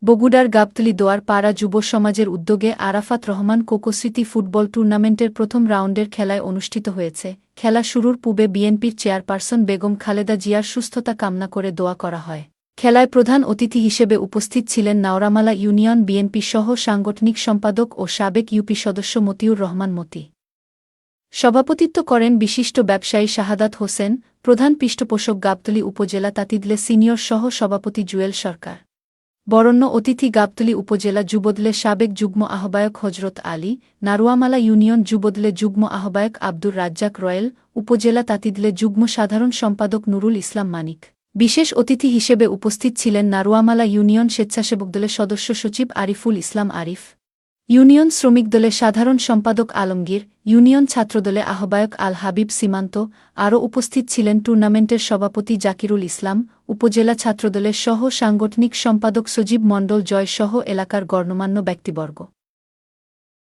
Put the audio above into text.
বগুড়ার গাবতলী দোয়ার পাড়া যুব সমাজের উদ্যোগে আরাফাত রহমান কোকোস্মৃতি ফুটবল টুর্নামেন্টের প্রথম রাউন্ডের খেলায় অনুষ্ঠিত হয়েছে। খেলা শুরুর পূর্বে বিএনপির চেয়ারপারসন বেগম খালেদা জিয়ার সুস্থতা কামনা করে দোয়া করা হয়। খেলায় প্রধান অতিথি হিসেবে উপস্থিত ছিলেন নাওরামালা ইউনিয়ন বিএনপি সহ সাংগঠনিক সম্পাদক ও সাবেক ইউপি সদস্য মতিউর রহমান মতি। সভাপতিত্ব করেন বিশিষ্ট ব্যবসায়ী শাহাদাত হোসেন। প্রধান পৃষ্ঠপোষক গাবতলী উপজেলা তাঁতিদলে সিনিয়র সহ সভাপতি জুয়েল সরকার। বরণ্য অতিথি গাবতলী উপজেলা যুবদলের সাবেক যুগ্ম আহ্বায়ক হজরত আলী, নারুয়ামালা ইউনিয়ন যুবদলে যুগ্ম আহ্বায়ক আব্দুর রাজ্জাক রয়েল, উপজেলা তাঁতিদলে যুগ্ম সাধারণ সম্পাদক নুরুল ইসলাম মানিক। বিশেষ অতিথি হিসেবে উপস্থিত ছিলেন নারুয়ামালা ইউনিয়ন স্বেচ্ছাসেবক দলের সদস্য সচিব আরিফুল ইসলাম আরিফ, ইউনিয়ন শ্রমিক দলের সাধারণ সম্পাদক আলমগীর, ইউনিয়ন ছাত্রদলে আহ্বায়ক আল হাবিব সীমান্ত। আরও উপস্থিত ছিলেন টুর্নামেন্টের সভাপতি জাকিরুল ইসলাম, উপজেলা ছাত্রদলের সহ সাংগঠনিক সম্পাদক সজীব মণ্ডল জয় সহ এলাকার গণ্যমান্য ব্যক্তিবর্গ।